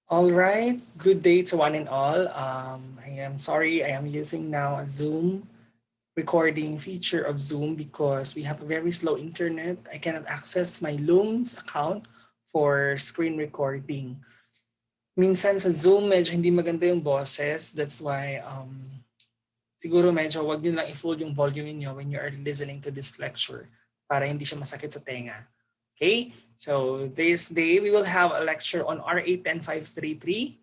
All right, good day to one and all. I am sorry I am using now a Zoom recording feature of Zoom because we have a very slow internet. I cannot access my Loom's account for screen recording. Minsan sa Zoom medyo hindi maganda yung boses. That's why siguro medyo wag niyo lang i-full yung volume niyo when you are listening to this lecture para hindi siya masakit sa tenga. Okay? So this day we will have a lecture on RA 10533.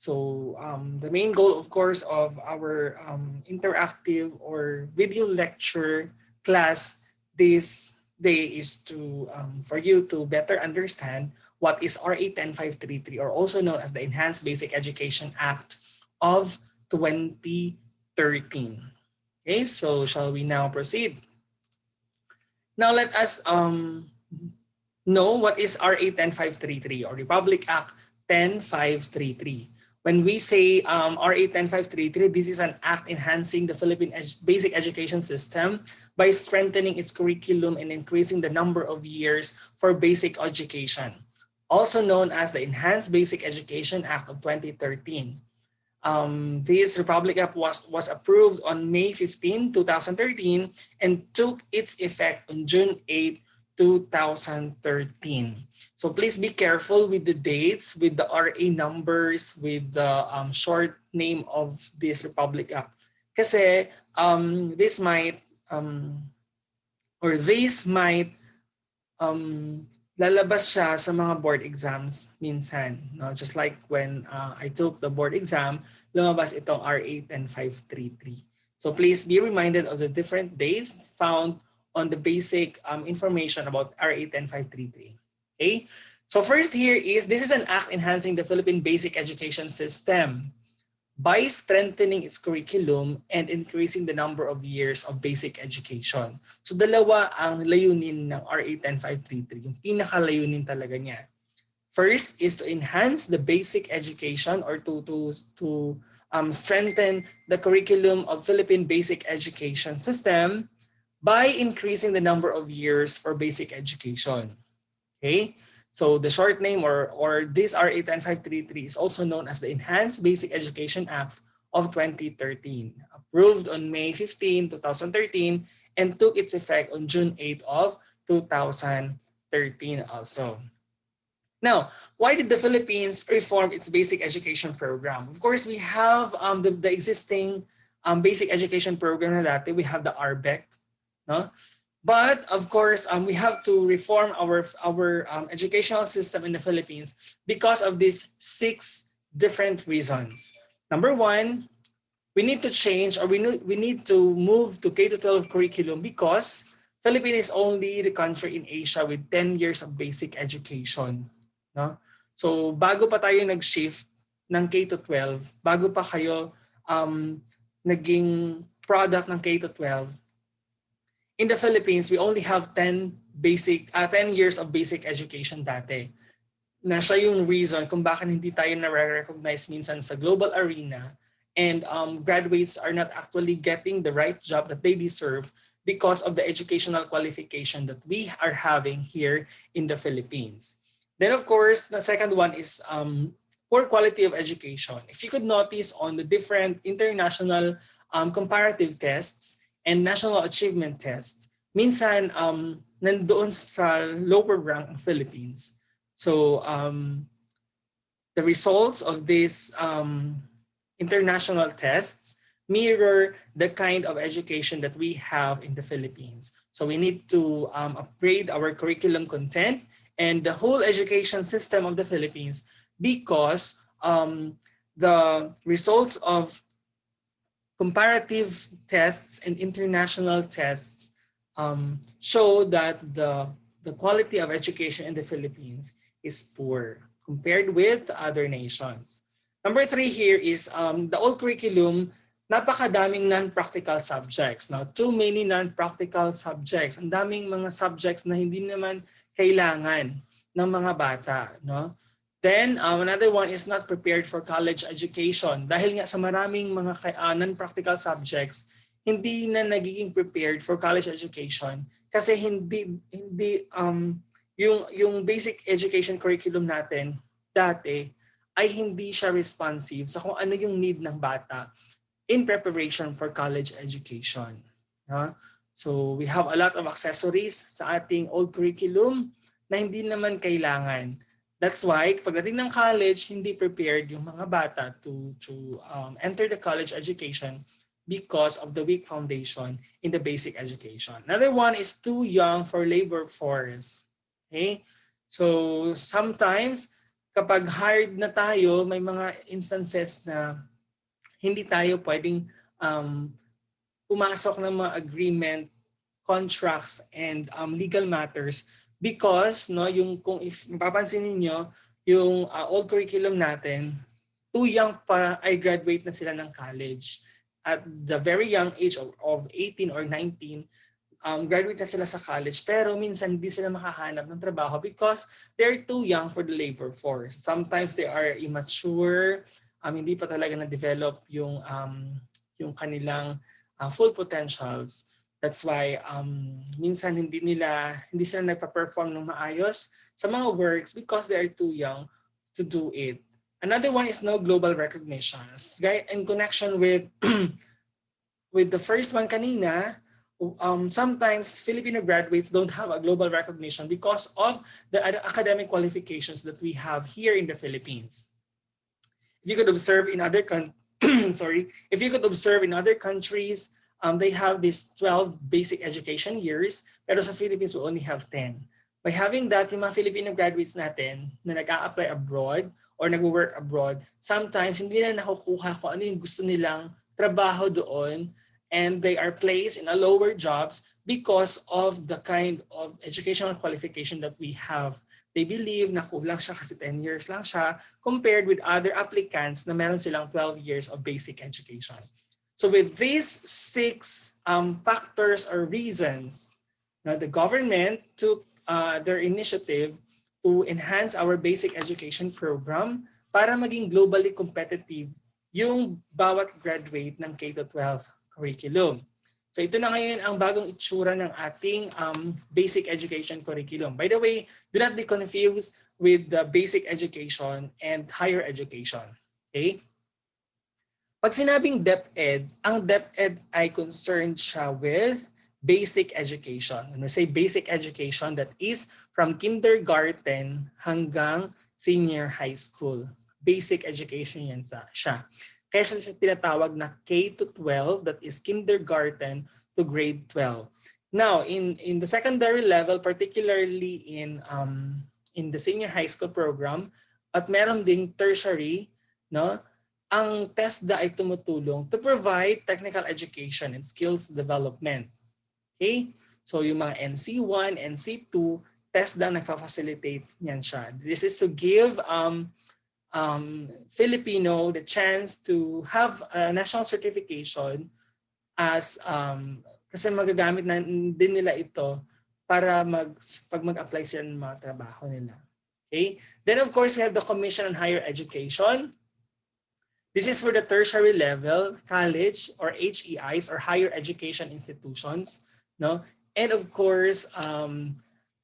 So the main goal, of course, of our interactive or video lecture class this day is to for you to better understand what is RA 10533, or also known as the Enhanced Basic Education Act of 2013. Okay, so shall we now proceed? Now let us know what is RA 10533 or Republic Act 10533. When we say RA 10533, this is an act enhancing the Philippine basic education system by strengthening its curriculum and increasing the number of years for basic education, also known as the Enhanced Basic Education Act of 2013. This Republic Act was approved on May 15, 2013 and took its effect on June 8, 2013. So please be careful with the dates, with the RA numbers, with the short name of this Republic Act. Kasi this might um, lalabas siya sa mga board exams minsan. No? Just like when I took the board exam, lumabas itong RA 10533. So please be reminded of the different dates found on the basic information about RA 10533. Okay? So first here is, this is an act enhancing the Philippine basic education system by strengthening its curriculum and increasing the number of years of basic education. So dalawa ang layunin ng RA 10533, yung pinakalayunin talaga niya. First is to enhance the basic education or to strengthen the curriculum of Philippine basic education system by increasing the number of years for basic education. Okay? So the short name or this RA 10533 is also known as the Enhanced Basic Education Act of 2013, approved on May 15, 2013, and took its effect on June 8 of 2013 also. Now, why did the Philippines reform its basic education program? Of course, we have the existing basic education program na dati. We have the RBEC, no? But of course, we have to reform our educational system in the Philippines because of these 6 different reasons. Number one, we need to change, or we need to move to K-12 curriculum because Philippines is only the country in Asia with 10 years of basic education. No? So bago pa tayo nag-shift ng K-12, bago pa kayo naging product ng K-12, in the Philippines, we only have 10 years of basic education dati. Na siya yung reason kung bakit hindi tayo na-recognize minsan sa global arena, and graduates are not actually getting the right job that they deserve because of the educational qualification that we are having here in the Philippines. Then of course, the second one is poor quality of education. If you could notice on the different international comparative tests and national achievement tests, minsan nandoon sa lower rank ang Philippines. So the results of these international tests mirror the kind of education that we have in the Philippines. So we need to upgrade our curriculum content and the whole education system of the Philippines because the results of comparative tests and international tests show that the quality of education in the Philippines is poor compared with other nations. Number 3 here is the old curriculum, napakadaming non-practical subjects. Now, too many non-practical subjects. Ang daming mga subjects na hindi naman kailangan ng mga bata. No? Then, another one is not prepared for college education. Dahil nga sa maraming mga non-practical subjects, hindi na nagiging prepared for college education kasi hindi yung basic education curriculum natin dati ay hindi siya responsive sa kung ano yung need ng bata in preparation for college education. No? So we have a lot of accessories sa ating old curriculum na hindi naman kailangan. That's why pagdating ng college, hindi prepared yung mga bata to enter the college education because of the weak foundation in the basic education. Another one is too young for labor force. Okay? So sometimes kapag hired na tayo, may mga instances na hindi tayo pwedeng um, pumasok ng mga agreement, contracts, and legal matters because no, yung kung if mapapansin niyo yung old curriculum natin, too young pa ay graduate na sila ng college. At the very young age of 18 or 19, graduate na sila sa college pero minsan hindi sila makahanap ng trabaho because they're too young for the labor force. Sometimes they are immature, hindi pa talaga na-develop yung kanilang full potentials. That's why minsan hindi sila nagpa-perform ng maayos sa mga works because they are too young to do it. Another one is no global recognition. In connection with with the first one kanina, sometimes Filipino graduates don't have a global recognition because of the academic qualifications that we have here in the Philippines. If you could observe in other if you could observe in other countries, they have these 12 basic education years, pero sa Philippines we only have 10. By having that, yung mga Filipino graduates natin na nag-a-apply abroad or nag-work abroad, sometimes hindi na nakukuha kung ano yung gusto nilang trabaho doon, and they are placed in a lower jobs because of the kind of educational qualification that we have. They believe na kulang siya kasi 10 years lang siya compared with other applicants na meron silang 12 years of basic education. So with these 6 factors or reasons, the government took their initiative to enhance our basic education program para maging globally competitive yung bawat graduate ng K-12 curriculum. So ito na ngayon ang bagong itsura ng ating basic education curriculum. By the way, do not be confused with the basic education and higher education. Okay? Pag sinabing DepEd, ang DepEd ay concerned siya with basic education. When we say basic education, that is from kindergarten hanggang senior high school. Basic education yan siya. Kaya siya tinatawag na K-12, that is kindergarten to grade 12. Now, in the secondary level, particularly in the senior high school program, at meron ding tertiary, no, ang TESDA ay tumutulong to provide technical education and skills development. Okay? So yung mga NC1, NC2, TESDA nagfa-facilitate niyan siya. This is to give Filipino the chance to have a national certification as kasi magagamit na din nila ito para pag mag-apply sila ng mga trabaho nila. Okay? Then of course we have the Commission on Higher Education. This is for the tertiary level, college or HEIs or higher education institutions, no? And of course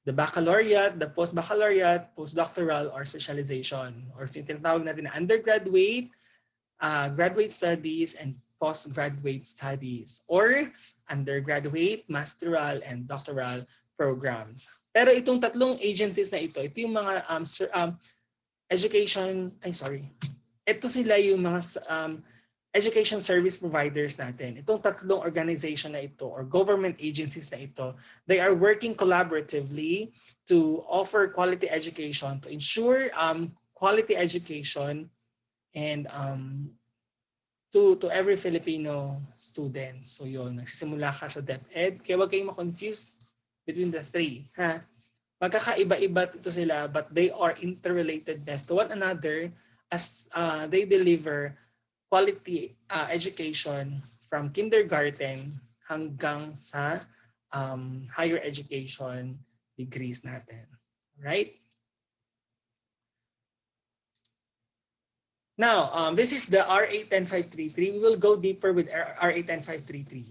the baccalaureate, the post-baccalaureate, postdoctoral, or specialization. Or tinatawag natin na undergraduate, graduate studies, and postgraduate studies. Or undergraduate, masteral, and doctoral programs. Pero itong tatlong agencies na ito yung mga ito sila yung mga education service providers natin. Itong tatlong organization na ito or government agencies na ito, they are working collaboratively to offer quality education, to ensure quality education and to every Filipino student. So yun, nagsisimula ka sa DepEd, kaya huwag kayong ma-confuse between the three. Ha? Magkakaiba-iba ito sila, but they are interrelated best to one another as they deliver quality education from kindergarten hanggang sa higher education degrees natin. Right? Now, this is the RA10533. We will go deeper with RA10533.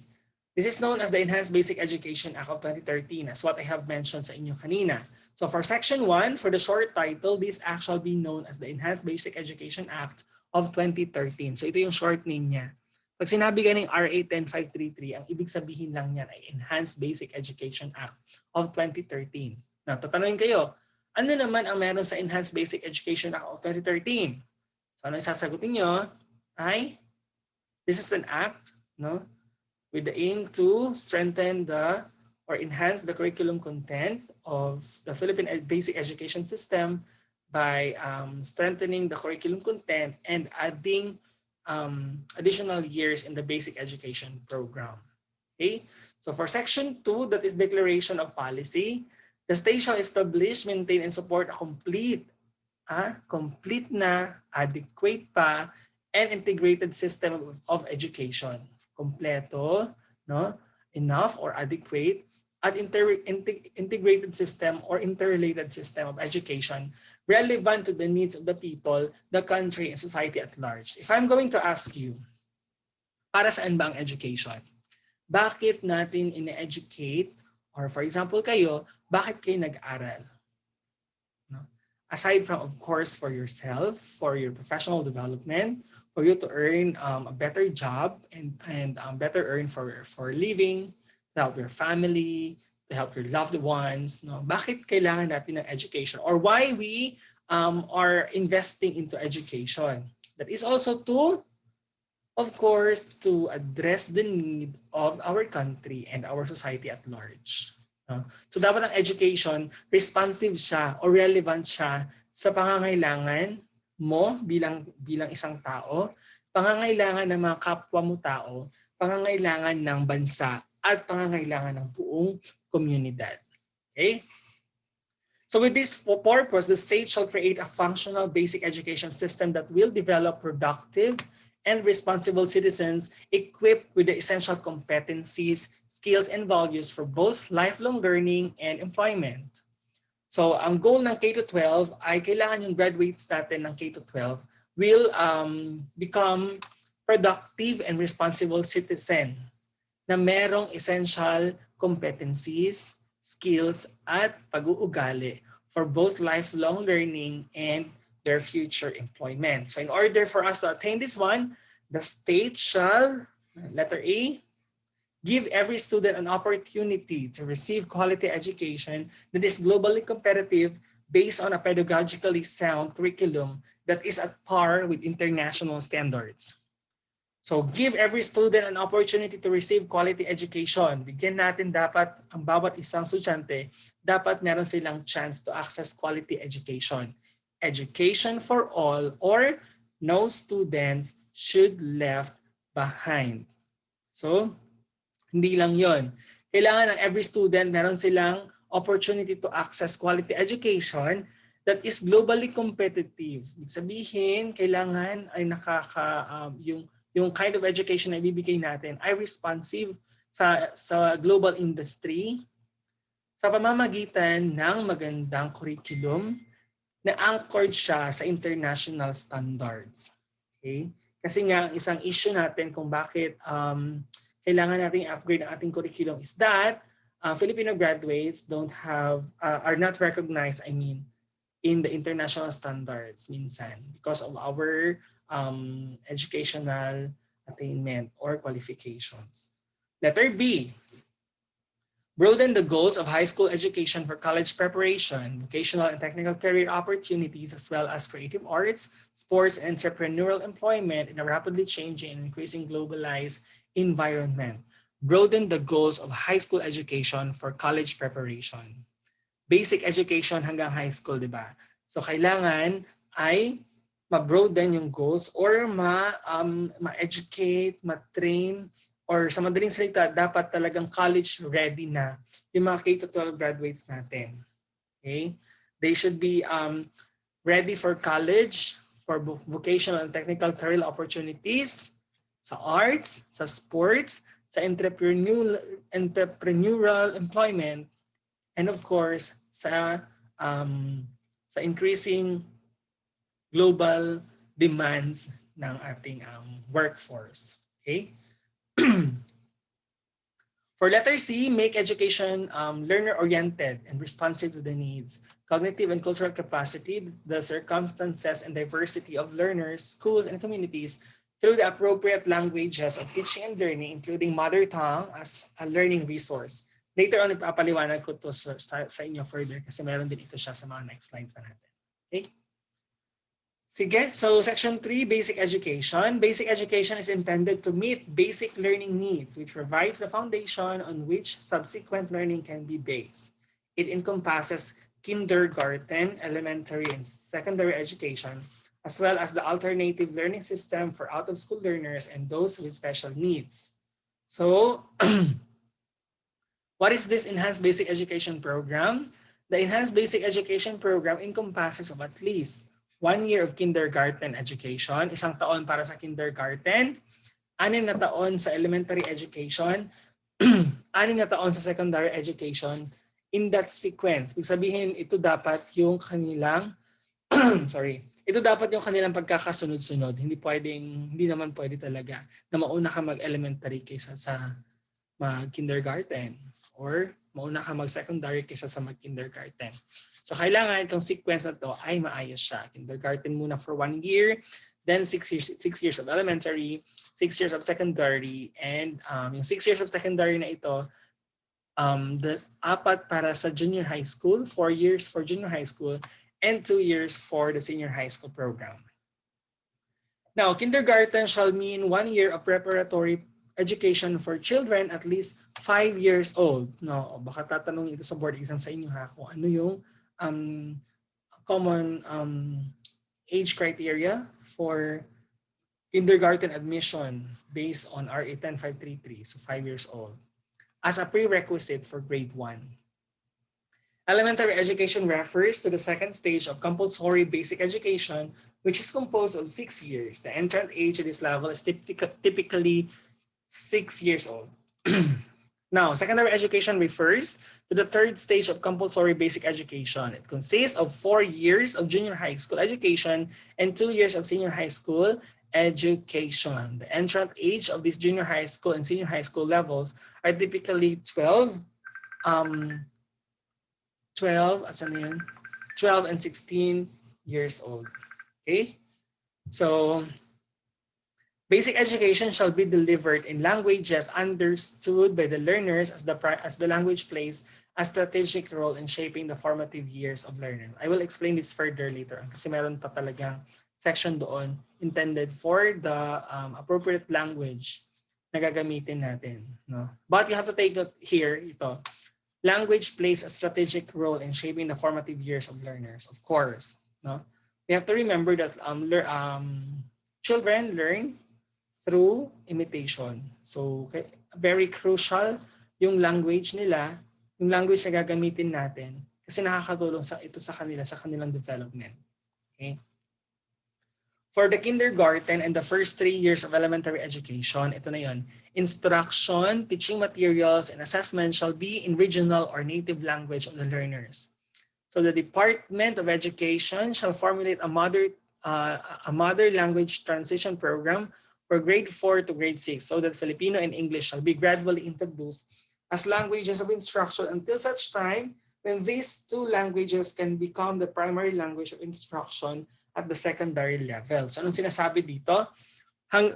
This is known as the Enhanced Basic Education Act of 2013, as what I have mentioned sa inyo kanina. So So for Section 1, for the short title, this act shall be known as the Enhanced Basic Education Act of 2013. So ito yung short name niya. Pag sinabi ganing RA 10533, ang ibig sabihin lang niyan ay Enhanced Basic Education Act of 2013. Now, tatanungin kayo, ano naman ang meron sa Enhanced Basic Education Act of 2013? So ano yung sasagutin nyo? Ay, this is an act, no, with the aim to strengthen the or enhance the curriculum content of the Philippine basic education system by strengthening the curriculum content and adding additional years in the basic education program. Okay, so for Section 2, that is Declaration of Policy, the state shall establish, maintain, and support a complete na, adequate pa, and integrated system of education. Kompleto, no? Enough or adequate, at integrated system or interrelated system of education relevant to the needs of the people, the country, and society at large. If I'm going to ask you, para saan ba ang education? Bakit natin ine-educate, or for example kayo, bakit kayo nag-aral? No? Aside from, of course, for yourself, for your professional development, for you to earn a better job and better earn for living, to help your family, to help your loved ones. No? Bakit kailangan natin ng education? Or why we are investing into education? That is also to, of course, to address the need of our country and our society at large. So dapat ang education, responsive siya or relevant siya sa pangangailangan mo bilang isang tao, pangangailangan ng mga kapwa mo tao, pangangailangan ng bansa, at pangangailangan ng buong komunidad. Okay? So with this purpose, the state shall create a functional basic education system that will develop productive and responsible citizens equipped with the essential competencies, skills, and values for both lifelong learning and employment. So ang goal ng K-12 ay kailangan yung graduates natin ng K-12 will become productive and responsible citizen na merong essential competencies, skills, at pag-uugali for both lifelong learning and their future employment. So in order for us to attain this one, the state shall, letter A, give every student an opportunity to receive quality education that is globally competitive based on a pedagogically sound curriculum that is at par with international standards. So give every student an opportunity to receive quality education. Bigyan natin dapat ang bawat isang estudyante, dapat meron silang chance to access quality education. Education for all or no students should left behind. So, hindi lang yon. Kailangan ng every student meron silang opportunity to access quality education that is globally competitive. Ibig sabihin, kailangan ay yung kind of education na ibibigay natin ay responsive sa global industry sa pamamagitan ng magandang curriculum na anchored siya sa international standards. Okay? Kasi nga, isang issue natin kung bakit kailangan natin upgrade ang ating curriculum is that Filipino graduates are not recognized, in the international standards minsan because of our educational attainment or qualifications. Letter B, broaden the goals of high school education for college preparation, vocational and technical career opportunities, as well as creative arts, sports, and entrepreneurial employment in a rapidly changing and increasing globalized environment. Broaden the goals of high school education for college preparation. Basic education hanggang high school, di ba? So kailangan ay ma-broaden yung goals or ma-educate, ma-train, or sa madaling salita, dapat talagang college ready na yung mga K-12 graduates natin. Okay? They should be ready for college, for vocational and technical career opportunities, sa arts, sa sports, sa entrepreneurial employment, and of course, sa increasing global demands ng ating workforce. Okay? For letter C, make education learner-oriented and responsive to the needs, cognitive and cultural capacity, the circumstances and diversity of learners, schools, and communities through the appropriate languages of teaching and learning, including mother tongue as a learning resource. Later on, ipapaliwanag ko to sa inyo further kasi meron din ito siya sa mga next slides na natin. Okay? Sige, so section 3, basic education. Basic education is intended to meet basic learning needs, which provides the foundation on which subsequent learning can be based. It encompasses kindergarten, elementary, and secondary education, as well as the alternative learning system for out-of-school learners and those with special needs. So, what is this Enhanced Basic Education Program? The Enhanced Basic Education Program encompasses of at least 1 year of kindergarten education, isang taon para sa kindergarten, 6 na taon sa elementary education, 6 na taon sa secondary education, in that sequence. Ibig sabihin, ito dapat yung kanilang, ito dapat yung kanilang pagkakasunod-sunod. Hindi naman pwede talaga na mauna ka mag-elementary kaysa sa mag-kindergarten or mauna ka mag-secondary kaysa sa mag-kindergarten. So kailangan itong sequence na to ay maayos siya. Kindergarten muna for 1 year, then 6 years of elementary, 6 years of secondary, and yung 6 years of secondary na ito, the 4 para sa junior high school, 4 years for junior high school, and 2 years for the senior high school program. Now, kindergarten shall mean 1 year of preparatory education for children at least 5 years old. No, baka tatanungin ito sa board exam sa inyo ha, kung ano yung common age criteria for kindergarten admission based on RA 10533, so 5 years old, as a prerequisite for grade 1. Elementary education refers to the second stage of compulsory basic education, which is composed of 6 years. The entrant age at this level is typically 6 years old. Now, secondary education refers to the third stage of compulsory basic education. It consists of 4 years of junior high school education and 2 years of senior high school education. The entrant age of these junior high school and senior high school levels are typically 12 and 16 years old. Okay? So, basic education shall be delivered in languages understood by the learners as the language plays a strategic role in shaping the formative years of learning. I will explain this further later kasi meron pa talagang section doon intended for the appropriate language na gagamitin natin. No? But you have to take note here, ito. Language plays a strategic role in shaping the formative years of learners, of course. No? We have to remember that children learn through imitation. So, very crucial yung language nila, yung language na gagamitin natin kasi nakakatulong ito sa kanilang development. Okay? For the kindergarten and the first 3 years of elementary education, ito na yun, instruction, teaching materials, and assessment shall be in regional or native language of the learners. So the Department of Education shall formulate a mother language transition program for grade 4 to grade 6 so that Filipino and English shall be gradually introduced as languages of instruction until such time when these two languages can become the primary language of instruction at the secondary level. So anong sinasabi dito?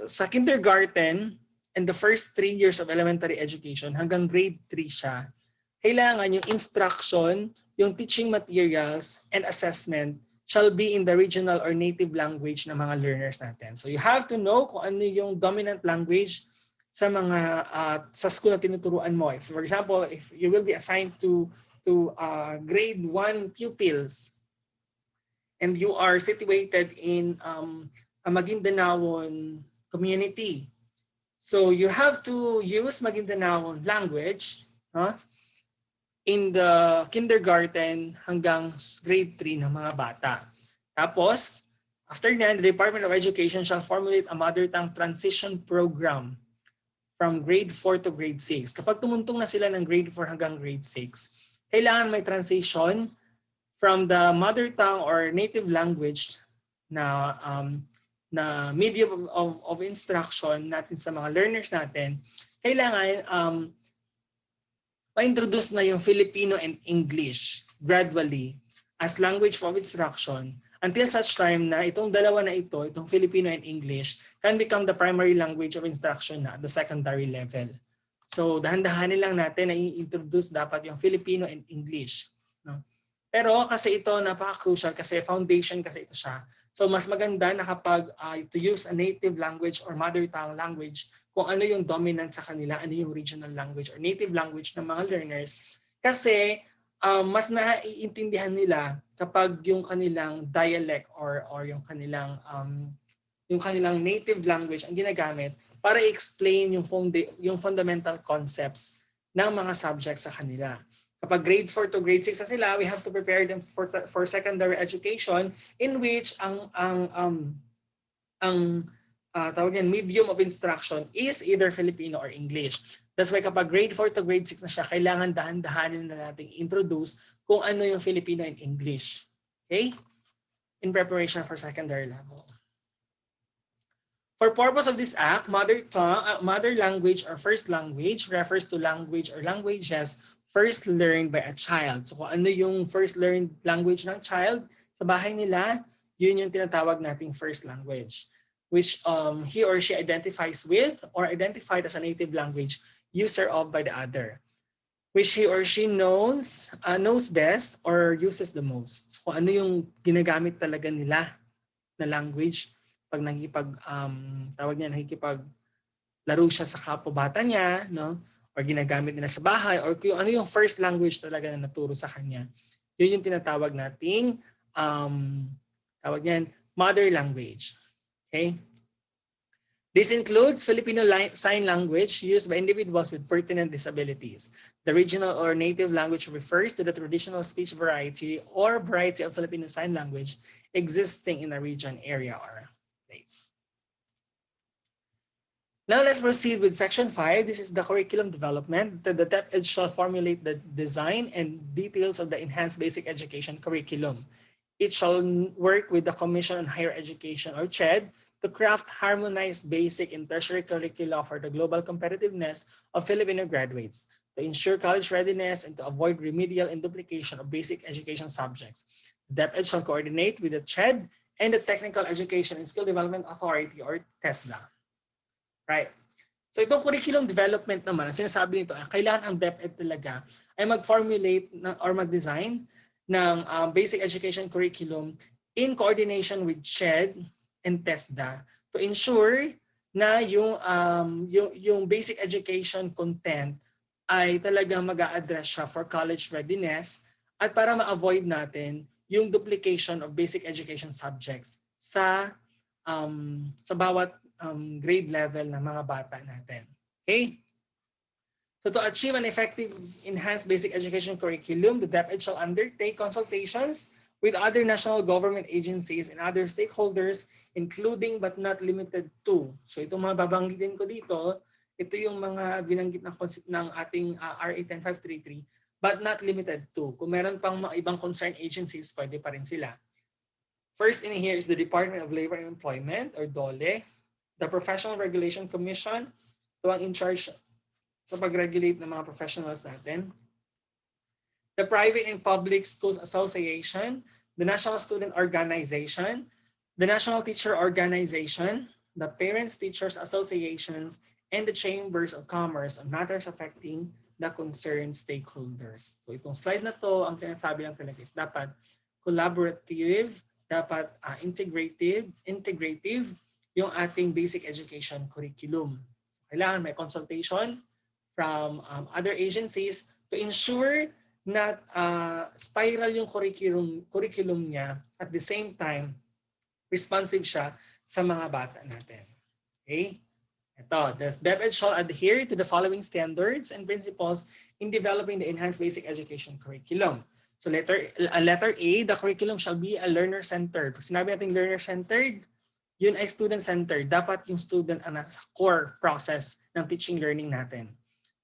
Sa kindergarten and the first 3 years of elementary education hanggang grade 3 siya, kailangan yung instruction, yung teaching materials, and assessment shall be in the regional or native language ng mga learners natin. So you have to know kung ano yung dominant language sa mga sa school na tinuturuan mo. If, for example, if you will be assigned to grade 1 pupils and you are situated in a Maguindanaon community, so you have to use Maguindanaon language in the kindergarten hanggang grade 3 ng mga bata. Tapos, after that, the Department of Education shall formulate a mother tongue transition program from grade 4 to grade 6. Kapag tumuntong na sila ng grade 4 hanggang grade 6, kailangan may transition from the mother tongue or native language na medium of instruction natin sa mga learners natin. Kailangan ma-introduce na yung Filipino and English gradually as language of instruction until such time na itong dalawa na ito, itong Filipino and English, can become the primary language of instruction na at the secondary level. So dahan-dahanin lang natin na i-introduce dapat yung Filipino and English. No? Pero kasi ito napaka-crucial kasi foundation kasi ito siya. So mas maganda na kapag to use a native language or mother tongue language, kung ano yung dominant sa kanila, ano yung regional language or native language ng mga learners. Kasi mas naiintindihan nila kapag yung kanilang dialect or yung kanilang native language ang ginagamit para i-explain yung fundamental concepts ng mga subjects sa kanila. Kapag grade 4 to grade 6 na sila, we have to prepare them for secondary education in which tawag yan, medium of instruction is either Filipino or English. That's why kapag grade 4 to grade 6 na siya, kailangan dahan-dahanin na natin introduce kung ano yung Filipino and English. Okay? In preparation for secondary level. For purpose of this act, mother language or first language refers to language or languages first learned by a child. So kung ano yung first learned language ng child sa bahay nila, yun yung tinatawag nating first language, which he or she identifies with or identified as a native language user of by the other, which he or she knows best or uses the most. So kung ano yung ginagamit talaga nila na language pag nakikipaglaro siya sa kapwa-bata niya, no? Or ginagamit nila sa bahay, or kung ano yung first language talaga na naturo sa kanya. Yun yung tinatawag nating mother language. Okay? This includes Filipino Sign Language used by individuals with pertinent disabilities. The regional or native language refers to the traditional speech variety or variety of Filipino Sign Language existing in a region, area, or place. Now let's proceed with section 5. This is the curriculum development. The DepEd shall formulate the design and details of the enhanced basic education curriculum. It shall work with the Commission on Higher Education or CHED to craft harmonized basic and tertiary curricula for the global competitiveness of Filipino graduates, to ensure college readiness and to avoid remedial and duplication of basic education subjects. The DepEd shall coordinate with the CHED and the Technical Education and Skill Development Authority or TESDA. Right. So itong curriculum development naman, sinasabi nito, kailangan ang DepEd talaga ay mag-formulate or mag-design ng basic education curriculum in coordination with CHED and TESDA to ensure na yung basic education content ay talagang mag-a-address siya for college readiness at para ma-avoid natin yung duplication of basic education subjects sa bawat grade level ng mga bata natin. Okay? So to achieve an effective enhanced basic education curriculum, the DepEd shall undertake consultations with other national government agencies and other stakeholders, including but not limited to. So itong mga babanggitin ko dito, ito yung mga binanggit ng ating RA 10533, but not limited to. Kung meron pang mga ibang concerned agencies, pwede pa rin sila. First in here is the Department of Labor and Employment or DOLE, the Professional Regulation Commission, ito ang in charge sa pag-regulate ng mga professionals natin. The Private and Public Schools Association, the National Student Organization, the National Teacher Organization, the Parents Teachers Associations, and the Chambers of Commerce on matters affecting the concerned stakeholders. So itong slide na to, ang sinasabi lang talaga is dapat collaborative, dapat integrative yung ating basic education curriculum. Kailangan may consultation from other agencies to ensure na spiral yung curriculum niya, at the same time responsive siya sa mga bata natin. Okay? Ito, the DepEd shall adhere to the following standards and principles in developing the enhanced basic education curriculum. So letter A, the curriculum shall be a learner-centered. Pag sinabi natin learner-centered, yun ay student-centered. Dapat yung student ang nasa core process ng teaching learning natin.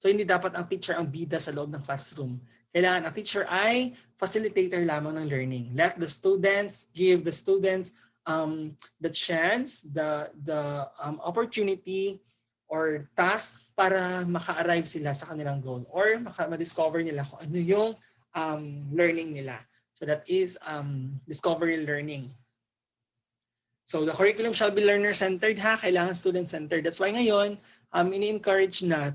So hindi dapat ang teacher ang bida sa loob ng classroom. Kailangan ang teacher ay facilitator lamang ng learning. Let the students give the students the chance, the opportunity or task para maka-arrive sila sa kanilang goal or ma-discover nila kung ano yung learning nila. So that is discovery learning. So the curriculum shall be learner-centered ha, kailangan student-centered. That's why ngayon, ini-encourage na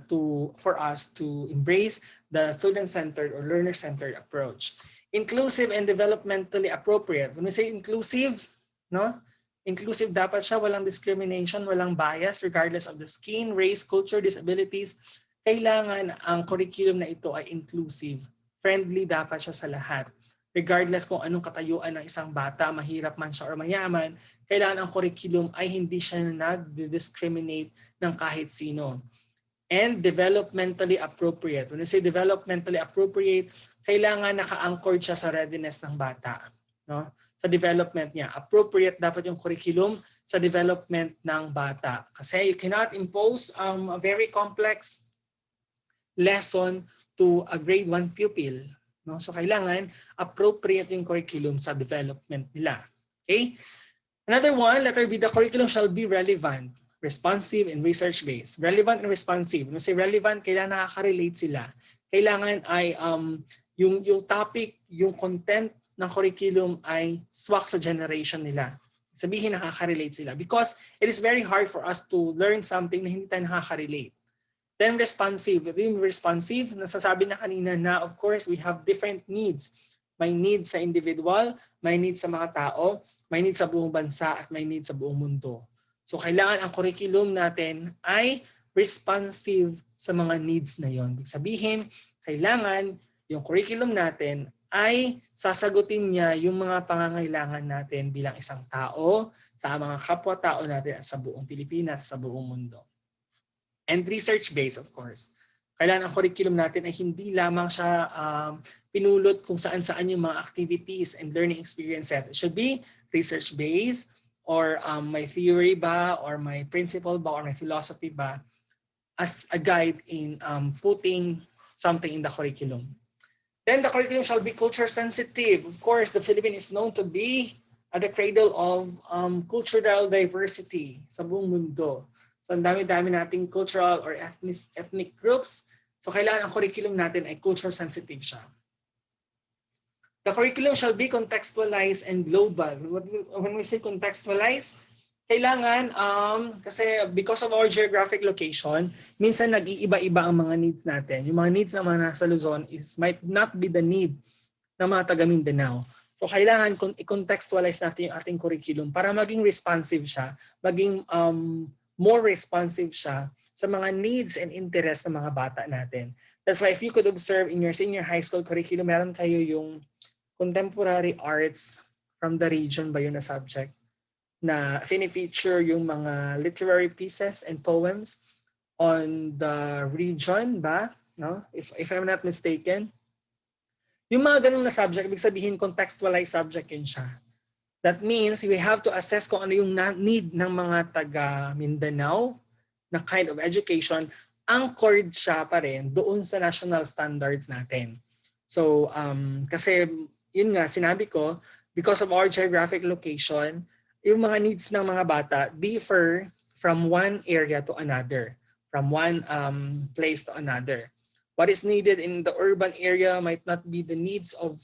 for us to embrace the student-centered or learner-centered approach. Inclusive and developmentally appropriate. When we say inclusive, no? Inclusive dapat siya, walang discrimination, walang bias regardless of the skin, race, culture, disabilities. Kailangan ang curriculum na ito ay inclusive. Friendly dapat siya sa lahat. Regardless kung anong katayuan ng isang bata, mahirap man siya or mayaman, kailangan ang curriculum ay hindi siya nag-discriminate ng kahit sino. And developmentally appropriate. When we say developmentally appropriate, kailangan naka-anchored siya sa readiness ng bata. No? Sa development niya. Appropriate dapat yung curriculum sa development ng bata. Kasi you cannot impose a very complex lesson to a grade 1 pupil. No? So kailangan appropriate yung curriculum sa development nila. Okay? Another one, letter B, the curriculum shall be relevant, responsive, and research-based. Relevant and responsive. When we say relevant, kailangan nakaka-relate sila. Kailangan ay yung topic, yung content ng curriculum ay swak sa generation nila. Sabihin nakaka-relate sila. Because it is very hard for us to learn something na hindi tayo nakaka-relate. Then responsive. Yung responsive, nasasabi na kanina na of course we have different needs. May needs sa individual, may needs sa mga tao, may needs sa buong bansa at may needs sa buong mundo. So kailangan ang curriculum natin ay responsive sa mga needs na yon. Ibig sabihin, kailangan yung curriculum natin ay sasagutin niya yung mga pangangailangan natin bilang isang tao, sa mga kapwa-tao natin at sa buong Pilipinas, sa buong mundo. And research-based, of course. Kailangan ang curriculum natin ay hindi lamang siya pinulot kung saan-saan yung mga activities and learning experiences. It should be research-based or may theory ba or may principle ba or may philosophy ba as a guide in putting something in the curriculum. Then the curriculum shall be culture sensitive. Of course, the Philippines is known to be at the cradle of cultural diversity sa buong mundo. So ang dami-dami nating cultural or ethnic groups. So kailangan ang curriculum natin ay culture sensitive siya. The curriculum shall be contextualized and global. When we say contextualized, kailangan, kasi because of our geographic location, minsan nag-iiba-iba ang mga needs natin. Yung mga needs ng mga nasa Luzon might not be the need ng mga taga Mindanao. So kailangan i-contextualize natin yung ating curriculum para maging responsive siya, maging more responsive siya sa mga needs and interests ng mga bata natin. That's why if you could observe in your senior high school curriculum, meron kayo yung contemporary arts from the region ba yun na subject na fini-feature yung mga literary pieces and poems on the region ba? No? If I'm not mistaken. Yung mga ganun na subject, ibig sabihin contextualized subject yun siya. That means we have to assess kung ano yung need ng mga taga Mindanao na kind of education, anchored siya pa rin doon sa national standards natin. So, kasi yun nga, sinabi ko, because of our geographic location, yung mga needs ng mga bata differ from one area to another, from one place to another. What is needed in the urban area might not be the needs of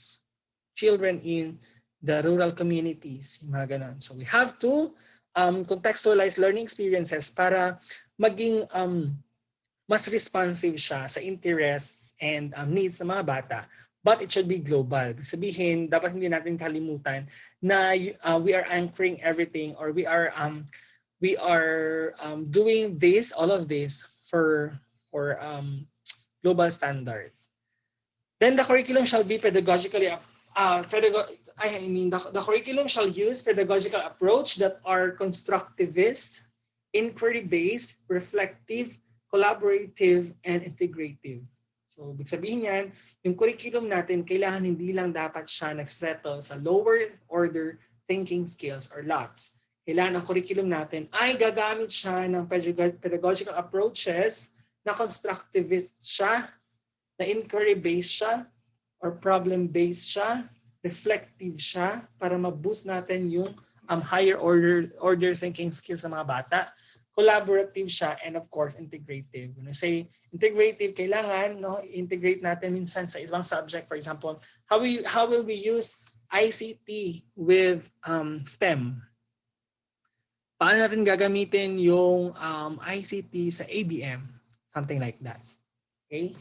children in the rural communities, mga ganun. So we have to contextualize learning experiences para maging mas responsive siya sa interests and needs ng mga bata. But it should be global. Sabihin, dapat hindi natin kalimutan na we are anchoring everything or we are doing this, all of this for global standards. Then the curriculum shall be pedagogically the curriculum shall use pedagogical approach that are constructivist, inquiry-based, reflective, collaborative, and integrative. So, ibig sabihin yan, yung curriculum natin, kailangan hindi lang dapat siya nagsettle sa lower order thinking skills or lots. Kailangan ang curriculum natin ay gagamit siya ng pedagogical approaches na constructivist siya, na inquiry-based siya, or problem-based siya, reflective siya para ma-boost natin yung higher order thinking skills sa mga bata. collaborative siya, and of course, integrative. When I say integrative, kailangan integrate natin minsan sa isang subject. For example, how will we use ICT with STEM? Paano natin gagamitin yung ICT sa ABM? Something like that. Okay?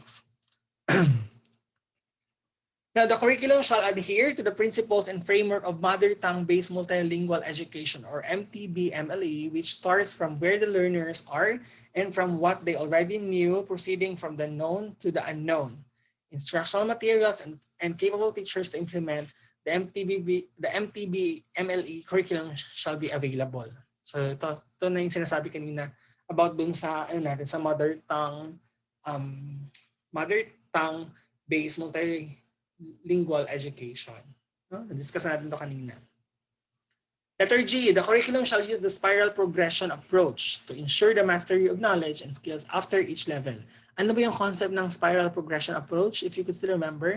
Now, the curriculum shall adhere to the principles and framework of mother tongue-based multilingual education, or MTB-MLE, which starts from where the learners are and from what they already knew, proceeding from the known to the unknown. Instructional materials and capable teachers to implement the MTB-MLE curriculum shall be available. So ito na yung sinasabi kanina about dun sa sa mother tongue-based multilingual education. Na-discuss natin ito kanina. Letter G, the curriculum shall use the spiral progression approach to ensure the mastery of knowledge and skills after each level. Ano ba yung concept ng spiral progression approach? If you could still remember,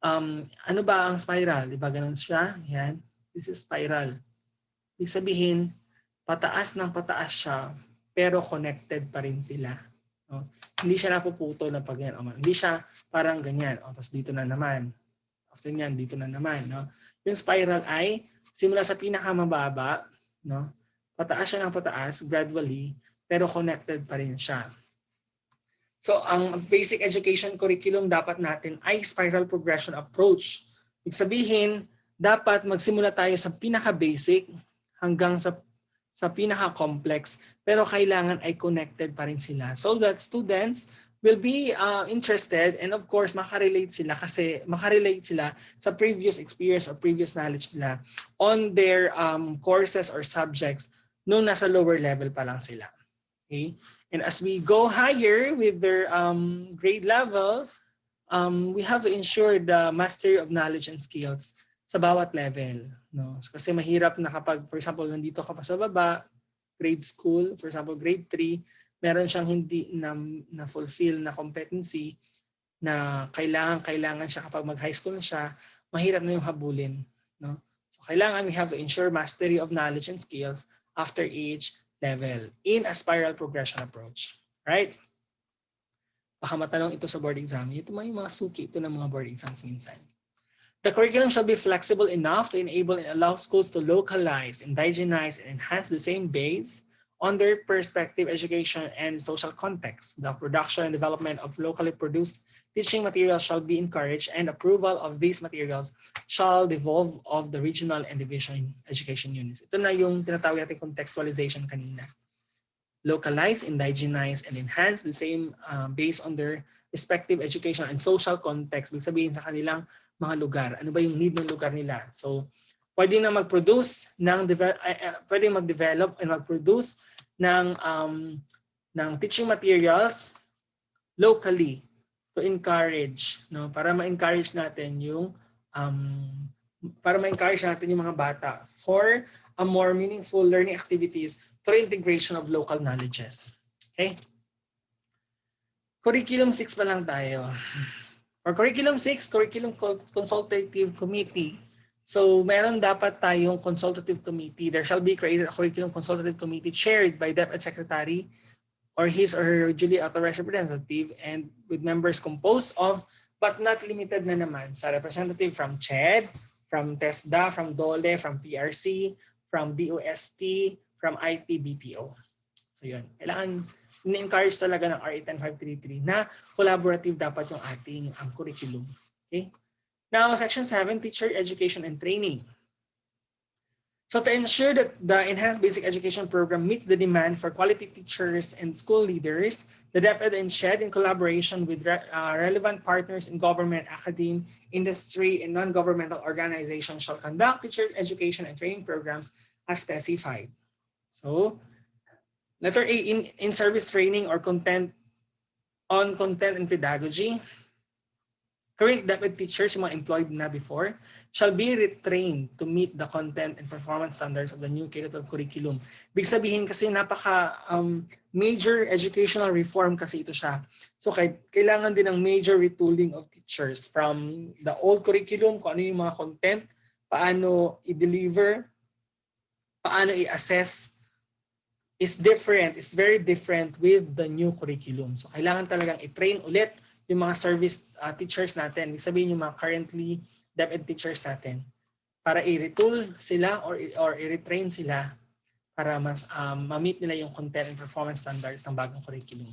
ano ba ang spiral? Di ba ganun siya? Yan. This is spiral. Ibig sabihin, pataas ng pataas siya, pero connected pa rin sila. No? Hindi siya napuputo na pag yan. Hindi siya parang ganyan. Tapos dito na naman. After yan, dito na naman. No? Yung spiral ay simula sa pinakamababa, no? Pataas siya ng pataas, gradually, pero connected pa rin siya. So, ang basic education curriculum dapat natin ay spiral progression approach. Ibig sabihin, dapat magsimula tayo sa pinaka-basic hanggang sa pinaka-complex, pero kailangan ay connected pa rin sila so that students will be interested, and of course makarelate sila sa previous experience or previous knowledge nila on their courses or subjects nung nasa lower level pa lang sila. Okay? And as we go higher with their grade level, we have to ensure the mastery of knowledge and skills sa bawat level. No? Kasi mahirap na kapag, for example, nandito ka pa sa baba, grade school, for example, grade 3, meron siyang hindi na fulfill na competency na kailangan siya kapag mag-high school na siya, mahirap na yung habulin. No? So kailangan we have to ensure mastery of knowledge and skills after each level in a spiral progression approach. Right? Baka matanong ito sa board exam. Ito may mga suki ito ng mga board exams minsan. The curriculum shall be flexible enough to enable and allow schools to localize, indigenize, and enhance the same base on their perspective, education, and social context. The production and development of locally produced teaching materials shall be encouraged, and approval of these materials shall devolve of the regional and division education units. Ito na yung tinatawag natin contextualization kanina. Localize, indigenize, and enhance the same based on their respective educational and social context. Ibig sabihin sa kanilang mga lugar. Ano ba yung need ng lugar nila? So, pwede na mag-produce pwede mag-develop and mag-produce ng teaching materials locally to encourage, no? Para ma-encourage natin yung mga bata for a more meaningful learning activities through integration of local knowledges. Okay? Curriculum 6 pa lang tayo. For Curriculum 6, Curriculum Consultative Committee. So, meron dapat tayong consultative committee. There shall be created a Curriculum Consultative Committee chaired by DepEd Secretary or his or her duly authorized representative, and with members composed of, but not limited na naman, sa representative from CHED, from TESDA, from DOLE, from PRC, from DOST, from IT, BPO. So, yun. Kailangan in-encourage talaga ng RA 10533 na collaborative dapat yung ating curriculum. Okay? Now, Section 7, Teacher Education and Training. So to ensure that the Enhanced Basic Education Program meets the demand for quality teachers and school leaders, the DepEd and SHED, in collaboration with relevant partners in government, academe, industry, and non-governmental organizations, shall conduct teacher education and training programs as specified. So, letter A, in-service training or content and pedagogy. Current DepEd teachers, yung mga employed na before, shall be retrained to meet the content and performance standards of the new K-12 curriculum. Big sabihin kasi major educational reform kasi ito siya. So kailangan din ng major retooling of teachers from the old curriculum, kung ano yung mga content, paano i-deliver, paano i-assess, is different, is very different with the new curriculum. So kailangan talagang i-train ulit yung mga service teachers natin. Ibig sabihin yung mga currently DepEd teachers natin para i-retool sila or i-retrain sila para mas ma-meet nila yung content and performance standards ng bagong curriculum.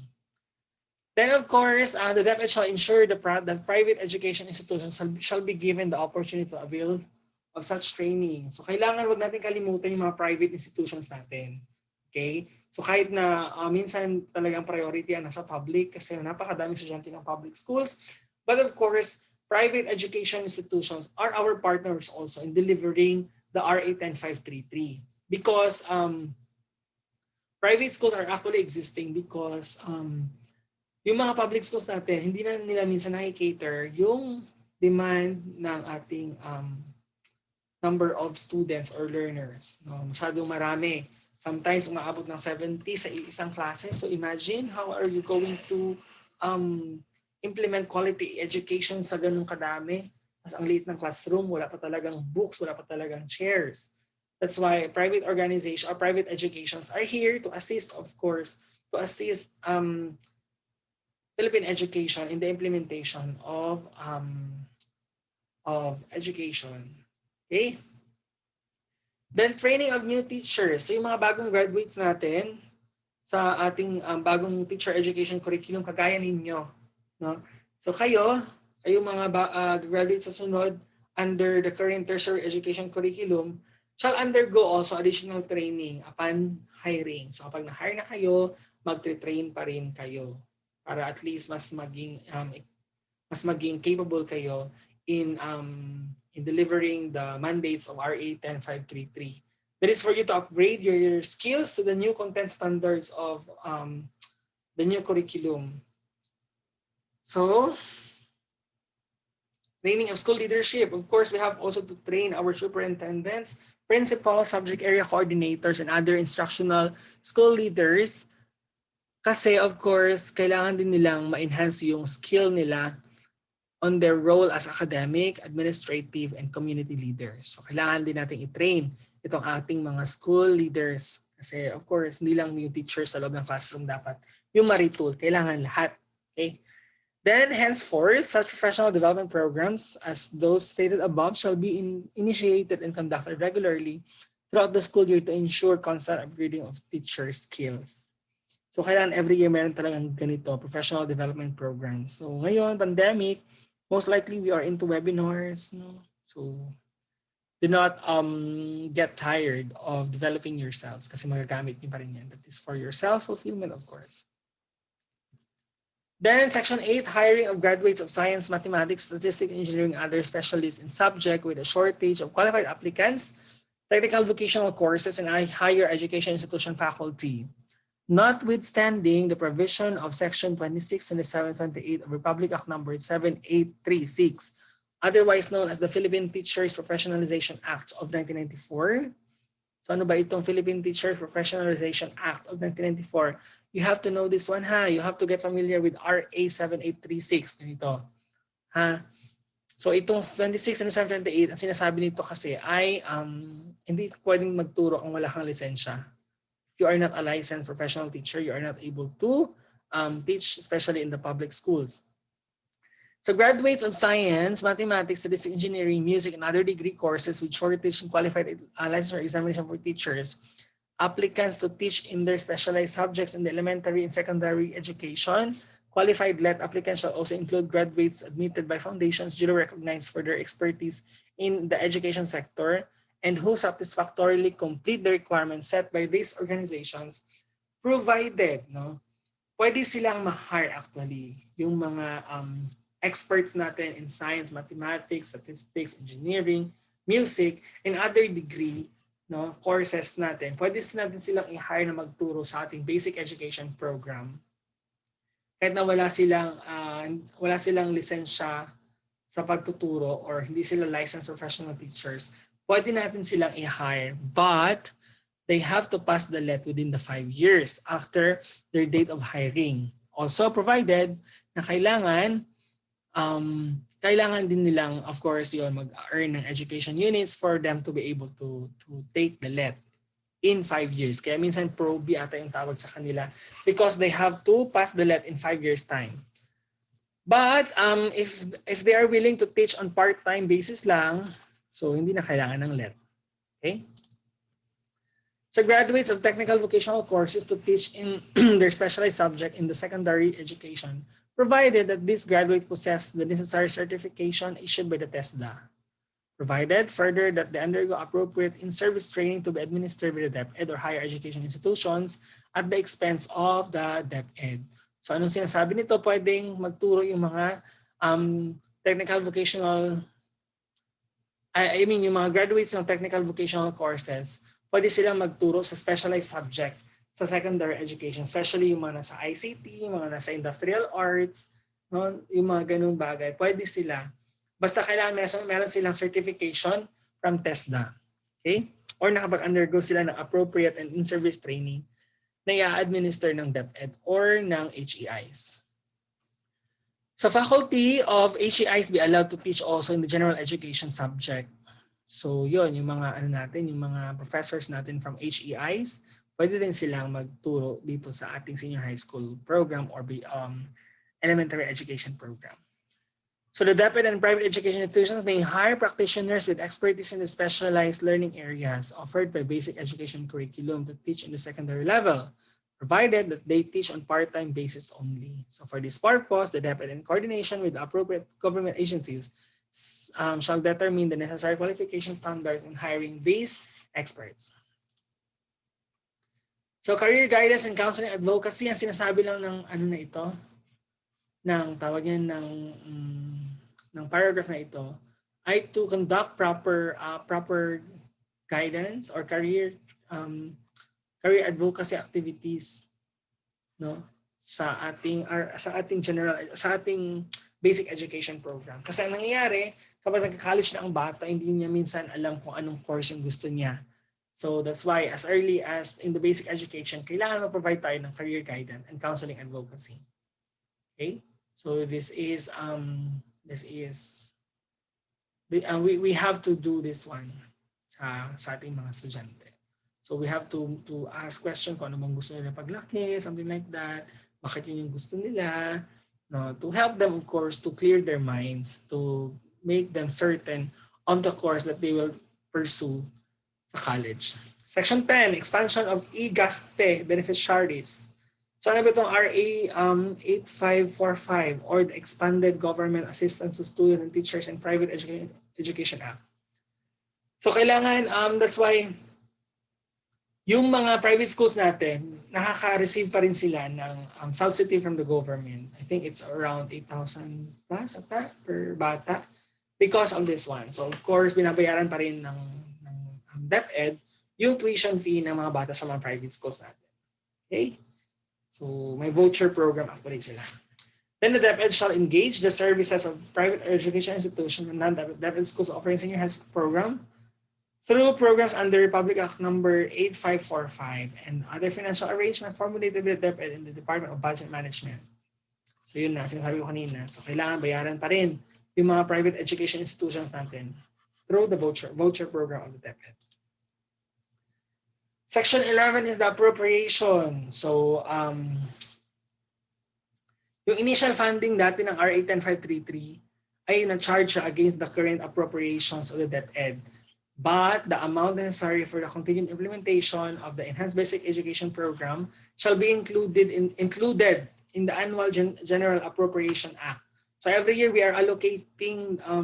Then of course, the DepEd shall ensure that private education institutions shall be given the opportunity to avail of such training. So kailangan wag natin kalimutan yung mga private institutions natin. Okay? So kahit na minsan talagang priority ang nasa public kasi napakadaming estudyante ng public schools. But of course, private education institutions are our partners also in delivering the RA 10533 because private schools are actually existing because yung mga public schools natin, hindi na nila minsan nakikater yung demand ng ating number of students or learners. No? Masyadong marami. Sometimes umaabot ng 70 sa isang klase. So imagine how are you going to implement quality education sa ganung kadami. Mas ang liit ng classroom, wala pa talagang books, wala pa talagang chairs. That's why private organizations or private educations are here to assist, of course, to assist Philippine education in the implementation of education. Okay? Then training of new teachers. So yung mga bagong graduates natin sa ating bagong teacher education curriculum kagaya ninyo, no? So kayo mga graduates sa sunod under the current tertiary education curriculum shall undergo also additional training upon hiring. So kapag na-hire na kayo, magte-train pa rin kayo para at least mas maging capable kayo in delivering the mandates of RA 10533. That is for you to upgrade your skills to the new content standards of the new curriculum. So, training of school leadership. Of course, we have also to train our superintendents, principals, subject area coordinators, and other instructional school leaders. Kasi of course, kailangan din nilang ma-enhance yung skill nila on their role as academic, administrative, and community leaders. So kailangan din natin i-train itong ating mga school leaders. Kasi of course, hindi lang yung teachers sa loob ng classroom dapat. Yung ma-retool, kailangan lahat. Okay? Then henceforth, such professional development programs as those stated above shall be initiated and conducted regularly throughout the school year to ensure constant upgrading of teacher skills. So kailangan every year meron talagang ganito, professional development program. So ngayon, pandemic, most likely we are into webinars. No? So do not get tired of developing yourselves kasi magagamit niyo pa rin yan. That is for your self-fulfillment, of course. Then Section 8, hiring of graduates of science, mathematics, statistics, engineering, other specialists in subject with a shortage of qualified applicants, technical vocational courses, and higher education institution faculty. Notwithstanding the provision of Section 26, 27, 28 of Republic Act Number 7836, otherwise known as the Philippine Teachers Professionalization Act of 1994. So ano ba itong Philippine Teachers Professionalization Act of 1994? You have to know this one, ha? You have to get familiar with RA 7836. Ganito. Ha? So itong 26, 27, 28, ang sinasabi nito kasi ay hindi pwedeng magturo kung wala kang lisensya. You are not a licensed professional teacher, you are not able to teach, especially in the public schools. So graduates of science, mathematics, statistics, engineering, music, and other degree courses with shortage and qualified licensure examination for teachers, applicants to teach in their specialized subjects in the elementary and secondary education, qualified let applicants shall also include graduates admitted by foundations duly recognized for their expertise in the education sector, and who satisfactorily complete the requirements set by these organizations, provided, no, pwede silang ma-hire actually yung mga experts natin in science, mathematics, statistics, engineering, music, and other degree, no, courses natin. Pwede natin silang i-hire na magturo sa ating basic education program. Kahit na wala silang lisensya sa pagtuturo or hindi sila licensed professional teachers, pwede natin silang i-hire, but they have to pass the let within the 5 years after their date of hiring. Also provided na kailangan din nilang, of course, yun, mag-earn ng education units for them to be able to take the let. in 5 years. Kaya minsan probe ata yung tawag sa kanila because they have to pass the LET in 5 years time. But if they are willing to teach on part-time basis lang, so hindi na kailangan ng LET. Okay? So graduates of technical vocational courses to teach in their specialized subject in the secondary education, provided that these graduates possess the necessary certification issued by the TESDA. Provided further that they undergo appropriate in-service training to be administered by the DepEd or higher education institutions at the expense of the DepEd. So anong sinasabi nito? Pwedeng magturo yung mga technical vocational, yung mga graduates ng technical vocational courses, pwede silang magturo sa specialized subject sa secondary education, especially yung mga nasa ICT, mga nasa industrial arts, no? Yung mga ganung bagay, pwede sila. Basta kailangan meron silang certification from TESDA. Okay? Or nakapag-undergo sila ng appropriate and in-service training na i-administer ng DepEd or ng HEIs. So faculty of HEIs be allowed to teach also in the general education subject. So yun, yung mga yung mga professors natin from HEIs, pwede din silang magturo dito sa ating senior high school program or elementary education program. So the DepEd and private education institutions may hire practitioners with expertise in the specialized learning areas offered by basic education curriculum to teach in the secondary level, provided that they teach on part-time basis only. So for this purpose, the DepEd in coordination with the appropriate government agencies shall determine the necessary qualification standards in hiring these experts. So career guidance and counseling advocacy, ang sinasabi lang ng na ito, ng tawag yan ng paragraph na ito, ay to conduct proper guidance or career advocacy activities, no, sa ating basic education program. Kasi ang nangyayari, kapag nagka-college na ang bata, hindi niya minsan alam kung anong course yung gusto niya. So that's why as early as in the basic education, kailangan ma-provide tayo ng career guidance and counseling advocacy. Okay? So we have to do this one sa ating mga estudyante. So we have to ask question kung ano bang gusto nila paglaki, something like that. Bakit yun yung gusto nila? No, to help them, of course, to clear their minds, to make them certain on the course that they will pursue sa college. Section 10, expansion of e-gaste beneficiaries. So ano ba itong RA 8545 or the Expanded Government Assistance to Students and Teachers in Private Education Act. So kailangan, that's why yung mga private schools natin, nakaka-receive pa rin sila ng subsidy from the government. I think it's around 8,000 plus ata per bata because of this one. So of course, binabayaran pa rin ng DepEd yung tuition fee ng mga bata sa mga private schools natin. Okay? So may voucher program actually sila. Then the DepEd shall engage the services of private education institutions and non-DepEd schools offering senior high school program through programs under Republic Act number 8545 and other financial arrangement formulated by the DepEd in the Department of Budget Management. So yun na, sinasabi ko kanina. So kailangan bayaran pa rin yung mga private education institutions natin through the voucher program of the DepEd. Section 11 is the appropriation. So yung initial funding dati ng RA 10533 ay na-charge against the current appropriations of the DepEd. But the amount necessary for the continued implementation of the Enhanced Basic Education Program shall be included in the Annual General Appropriation Act. So every year we are allocating a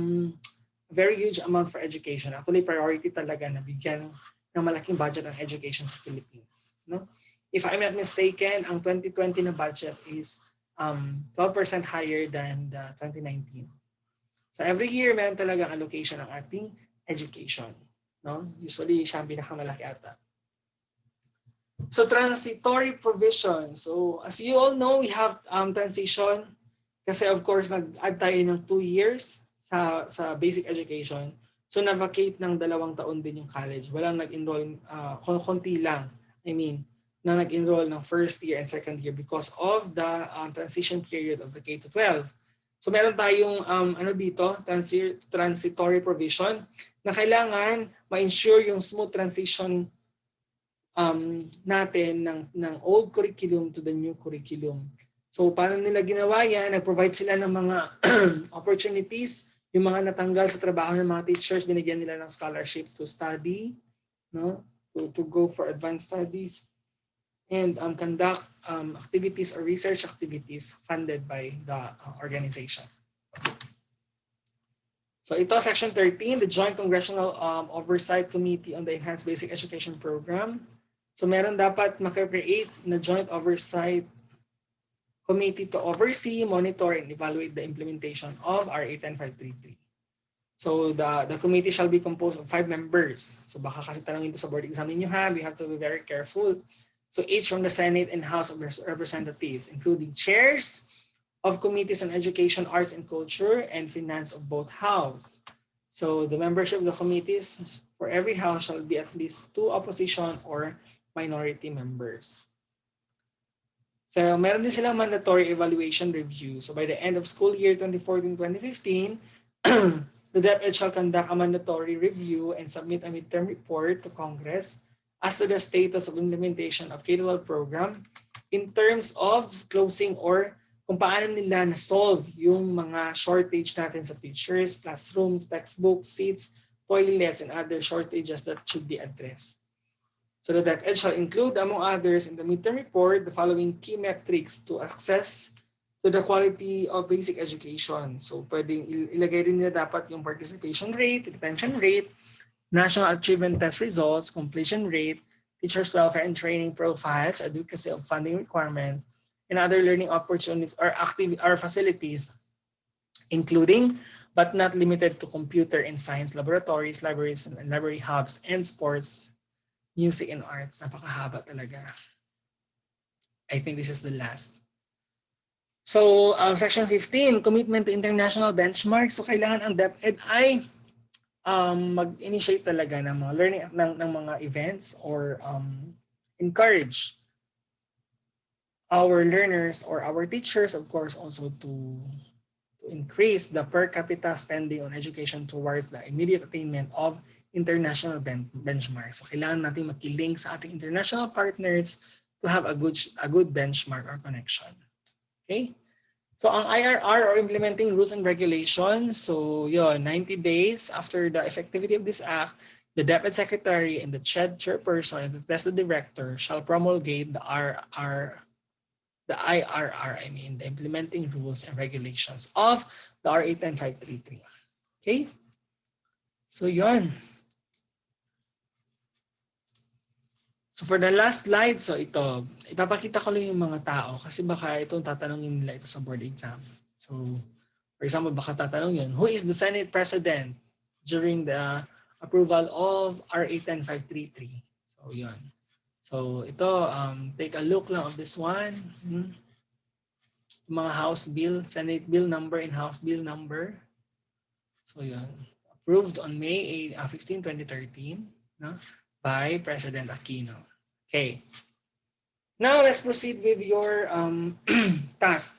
very huge amount for education. Actually, priority talaga na bigyan ng malaking budget ng education sa Philippines. No? If I'm not mistaken, ang 2020 na budget is 12% higher than the 2019. So every year, meron talagang allocation ng ating education. No? Usually, siya ang pinakamalaki ata. So transitory provision. So as you all know, we have transition kasi of course nag-add tayo ng 2 years sa basic education. So na-vacate ng 2 taon din yung college. Walang nag-enroll, konti lang. Na nag-enroll ng first year and second year because of the transition period of the K-12. So meron tayong dito, transitory provision na kailangan ma-ensure yung smooth transition natin ng old curriculum to the new curriculum. So paano nila ginawa yan? Nag-provide sila ng mga opportunities. Yung mga natanggal sa trabaho ng mga teachers, binigyan nila ng scholarship to study, no? To go for advanced studies and conduct activities or research activities funded by the organization. So ito, Section 13, the Joint Congressional Oversight Committee on the Enhanced Basic Education Program. So meron dapat makreate na Joint Oversight Committee to oversee, monitor, and evaluate the implementation of RA 10533. So the committee shall be composed of 5 members. So baka kasi tanongin ito sa board exam ninyo ha, we have to be very careful. So each from the Senate and House of Representatives, including chairs of committees on education, arts, and culture, and finance of both houses. So the membership of the committees for every house shall be at least 2 opposition or minority members. So meron din silang mandatory evaluation review. So by the end of school year 2014-2015, the DepEd shall conduct a mandatory review and submit a midterm report to Congress as to the status of implementation of K-12 program in terms of closing or kung paano nila na-solve yung mga shortage natin sa teachers, classrooms, textbooks, seats, toilets, and other shortages that should be addressed. So the DepEd shall include, among others, in the midterm report, the following key metrics to access to the quality of basic education. So pwedeng ilagay rin nila dapat yung participation rate, retention rate, national achievement test results, completion rate, teachers' welfare and training profiles, advocacy of funding requirements, and other learning opportunities or facilities, including but not limited to computer and science laboratories, libraries, and library hubs, and sports, music, and arts. Napakahaba talaga. I think this is the last. So, Section 15, commitment to international benchmarks. So, kailangan ang DepEd ay mag-initiate talaga ng mga learning ng mga events or encourage our learners or our teachers, of course, also to increase the per capita spending on education towards the immediate attainment of international benchmarks. So kailangan natin makilink sa ating international partners to have a good benchmark or connection. Okay? So ang IRR or implementing rules and regulations, so yun, 90 days after the effectivity of this act, the DepEd Secretary and the CHED Chairperson and the TESDA Director shall promulgate the IRR, the implementing rules and regulations of the RA 10533. Okay? So yun. So for the last slide, so ito, ipapakita ko lang yung mga tao kasi baka itong tatanungin nila ito sa board exam. So for example, baka tatanungin, who is the Senate President during the approval of RA 10533? So yun. So ito, take a look lang of this one. Mga House Bill, Senate Bill number and House Bill number. So yun, approved on May 15, 2013 no, by President Aquino. Okay. Now let's proceed with your task.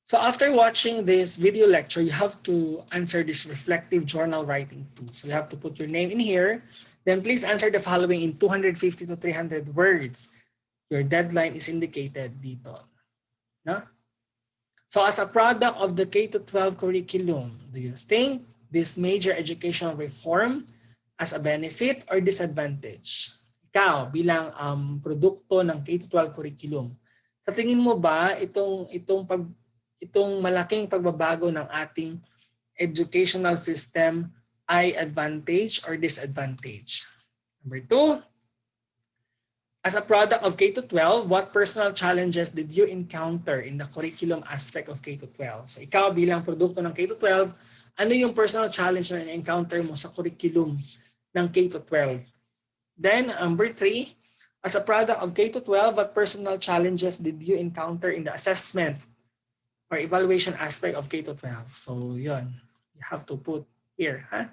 So after watching this video lecture, you have to answer this reflective journal writing too. So you have to put your name in here. Then please answer the following in 250 to 300 words. Your deadline is indicated dito. No? So as a product of the K-12 curriculum, do you think this major educational reform as a benefit or disadvantage? Ikaw bilang produkto ng K-12 curriculum. Sa tingin mo ba itong malaking pagbabago ng ating educational system ay advantage or disadvantage? Number 2, as a product of K-12, what personal challenges did you encounter in the curriculum aspect of K-12? So ikaw bilang produkto ng K-12, ano yung personal challenge na encounter mo sa curriculum ng K-12? Then number 3, as a product of K-12, what personal challenges did you encounter in the assessment or evaluation aspect of K-12? So yun, you have to put here. Huh?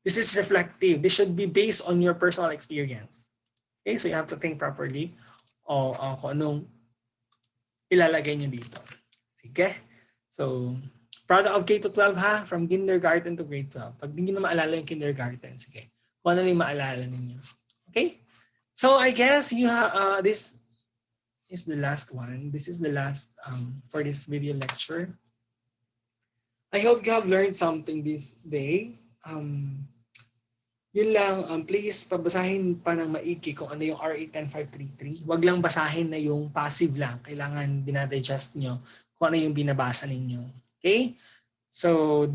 This is reflective. This should be based on your personal experience. Okay, so you have to think properly o kung anong ilalagay nyo dito. Sige. So, product of K-12 ha, from kindergarten to grade 12. Pag hindi nyo maalala yung kindergarten, sige. kung ano yung maalala ninyo. Okay? So I guess this is the last one. This is the last for this video lecture. I hope you have learned something this day. Yun lang, please pabasahin pa ng maigi kung ano yung RA 10533. Huwag lang basahin na yung passive lang. Kailangan dinadigest nyo kung ano yung binabasa ninyo. Okay? So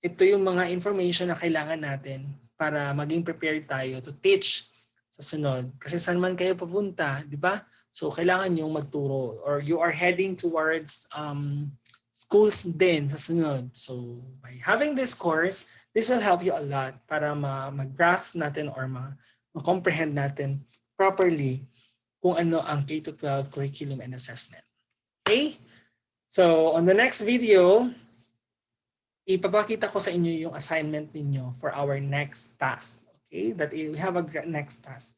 ito yung mga information na kailangan natin para maging prepared tayo to teach sa sunod. Kasi saan man kayo papunta, di ba? So kailangan yung magturo or you are heading towards schools din sa sunod. So by having this course, this will help you a lot para mag-grasp natin or ma-comprehend natin properly kung ano ang K-12 curriculum and assessment. Okay? So on the next video, ipapakita ko sa inyo yung assignment ninyo for our next task. Okay? That we have a next task.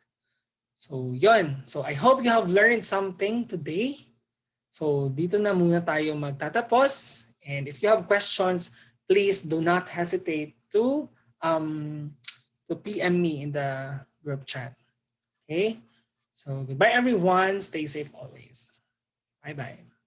So yun. So I hope you have learned something today. So dito na muna tayo magtatapos. And if you have questions, please do not hesitate to PM me in the group chat. Okay? So goodbye everyone. Stay safe always. Bye-bye.